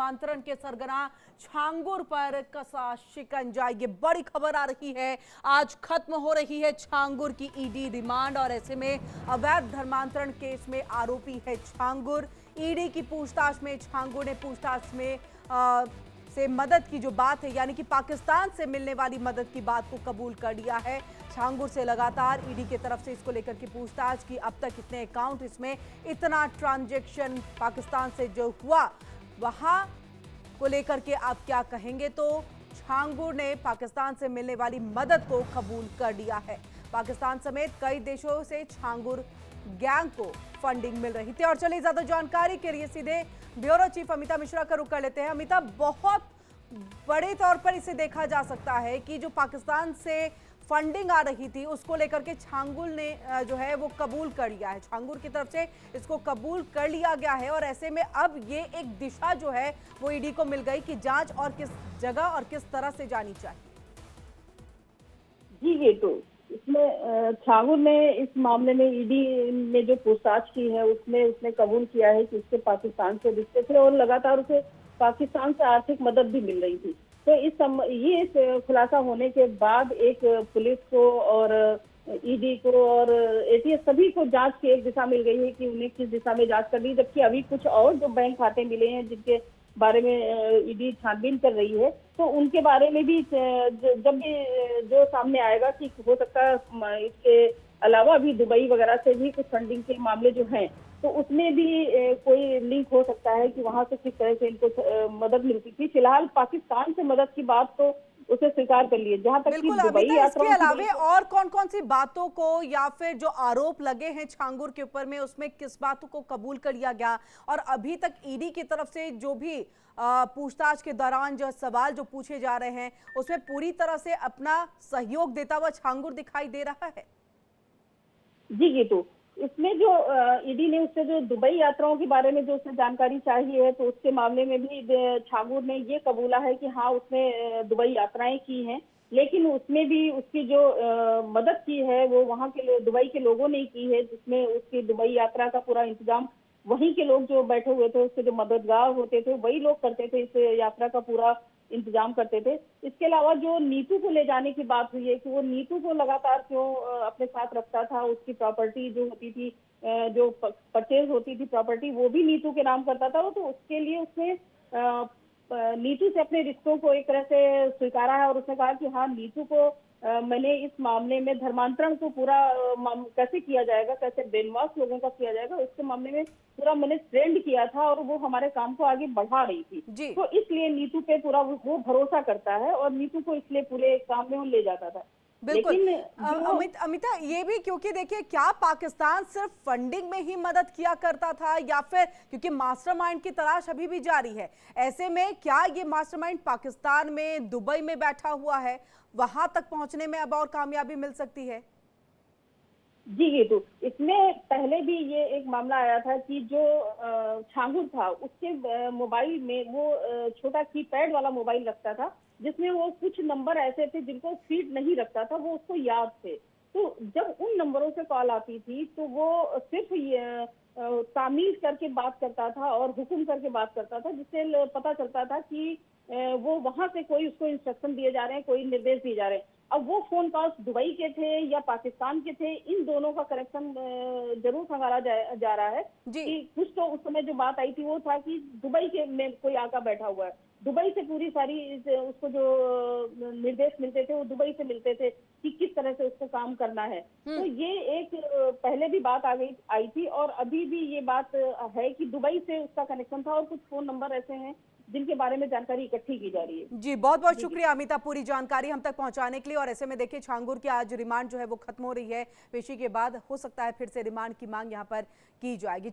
धर्मांतरण के सरगना छांगुर पर कसा शिकंजा। ये बड़ी खबर आ रही है, आज खत्म हो रही है छांगुर की ईडी रिमांड और ऐसे में अवैध धर्मांतरण केस में आरोपी है छांगुर। ईडी की पूछताछ में छांगुर ने पूछताछ में से मदद की जो बात है, यानी कि पाकिस्तान से मिलने वाली मदद की बात को कबूल कर लिया है। छांगुर से लगातार ईडी की तरफ से इसको लेकर के पूछताछ की, अब तक इतने अकाउंट, इसमें इतना ट्रांजैक्शन पाकिस्तान से जो हुआ वहां को लेकर के आप क्या कहेंगे। तो छांगुर ने पाकिस्तान से मिलने वाली मदद को कबूल कर लिया है। पाकिस्तान समेत कई देशों से छांगुर गैंग को फंडिंग मिल रही थी। और चलिए ज्यादा जानकारी के लिए सीधे ब्यूरो चीफ अमिता मिश्रा का रुख कर लेते हैं। अमिता, बहुत बड़े तौर पर इसे देखा जा सकता है कि जो पाकिस्तान से फंडिंग आ रही थी उसको लेकर के छांगुर ने जो है वो कबूल कर लिया है, छांगुर की तरफ से इसको कबूल कर लिया गया है। और ऐसे में अब ये एक दिशा जो है वो ईडी को मिल गई कि जांच और किस जगह और किस तरह से जानी चाहिए। जी, ये तो इसमें छांगुर ने इस मामले में ईडी ने जो पूछताछ की है उसमें उसने कबूल किया है कि उसके पाकिस्तान से रिश्ते थे और लगातार उसे पाकिस्तान से आर्थिक मदद भी मिल रही थी। तो ये खुलासा होने के बाद एक पुलिस को और ईडी को और एटीएस सभी को जांच की एक दिशा मिल गई है कि उन्हें किस दिशा में जांच करनी है। जबकि अभी कुछ और जो बैंक खाते मिले हैं जिनके बारे में ईडी छानबीन कर रही है, तो उनके बारे में भी जब भी जो सामने आएगा कि हो सकता है इसके अलावा भी दुबई वगैरह से भी कुछ फंडिंग के मामले जो हैं, तो उसमें भी कोई लिंक हो सकता है कि वहां से किस तरह से इनको मदद मिलती थी। फिलहाल पाकिस्तान से मदद की बात तो उसे स्वीकार कर लिए। जहां तक कि दुबई इसके अलावा और कौन कौन सी बातों को या फिर जो आरोप लगे हैं छांगुर के ऊपर में उसमें किस बातों को कबूल कर लिया गया, और अभी तक ईडी की तरफ से जो भी पूछताछ के दौरान जो सवाल जो पूछे जा रहे हैं उसमें पूरी तरह से अपना सहयोग देता हुआ छांगुर दिखाई दे रहा है? जी, तो इसमें जो ईडी ने उससे जो दुबई यात्राओं के बारे में जो उससे जानकारी चाहिए है, तो उसके मामले में भी छांगुर ने ये कबूला है कि हाँ उसने दुबई यात्राएं की हैं, लेकिन उसमें भी उसकी जो मदद की है वो वहाँ के दुबई के लोगों ने की है, जिसमें उसकी दुबई यात्रा का पूरा इंतजाम वहीं के लोग जो बैठे हुए थे, उसके जो मददगार होते थे वही लोग करते थे, इस यात्रा का पूरा इंतजाम करते थे। इसके अलावा जो नीतू को ले जाने की बात हुई है कि वो नीतू को लगातार क्यों अपने साथ रखता था, उसकी प्रॉपर्टी जो होती थी, जो परचेज होती थी प्रॉपर्टी, वो भी नीतू के नाम करता था। तो उसके लिए उसने नीतू से अपने रिश्तों को एक तरह से स्वीकारा है और उसने कहा कि हाँ नीतू को मैंने इस मामले में धर्मांतरण को पूरा कैसे किया जाएगा, कैसे ब्रेन वॉश लोगों का किया जाएगा, उसके मामले में पूरा मैंने ट्रेंड किया था और वो हमारे काम को आगे बढ़ा रही थी। तो इसलिए नीतू पे पूरा वो भरोसा करता है और नीतू को इसलिए पूरे काम में वो ले जाता था। बिल्कुल अमिता, ये भी क्योंकि देखिए क्या पाकिस्तान सिर्फ फंडिंग में ही मदद किया करता था या फिर क्योंकि मास्टरमाइंड की तलाश अभी भी जारी है, ऐसे में क्या ये मास्टरमाइंड पाकिस्तान में दुबई में बैठा हुआ है, वहां तक पहुंचने में अब और कामयाबी मिल सकती है? जी, ये तो इसमें पहले भी ये एक मामला आया था कि जो छांगुर था उसके मोबाइल में वो छोटा कीपैड वाला मोबाइल रखता था, जिसमें वो कुछ नंबर ऐसे थे जिनको फीड नहीं रखता था, वो उसको याद थे। तो जब उन नंबरों से कॉल आती थी तो वो सिर्फ तामील करके बात करता था और हुक्म करके बात करता था, जिससे पता चलता था कि वो वहां से कोई उसको इंस्ट्रक्शन दिए जा रहे हैं, कोई निर्देश दिए जा रहे हैं। अब वो फोन कॉल्स दुबई के थे या पाकिस्तान के थे, इन दोनों का कनेक्शन जरूर खंगाला जा रहा है कि कुछ तो उस समय जो बात आई थी वो था कि दुबई के में कोई आका बैठा हुआ है, दुबई से पूरी सारी उसको जो निर्देश मिलते थे वो दुबई से मिलते थे कि किस तरह से उसको काम करना है। तो ये एक पहले भी बात आई थी और अभी भी ये बात है कि दुबई से उसका कनेक्शन था और कुछ फोन नंबर ऐसे हैं जिनके बारे में जानकारी इकट्ठी की जा रही है। जी, बहुत बहुत शुक्रिया अमिता पूरी जानकारी हम तक पहुंचाने के लिए। और ऐसे में देखिए छांगुर की आज रिमांड जो है वो खत्म हो रही है, पेशी के बाद हो सकता है फिर से रिमांड की मांग यहां पर की जाएगी।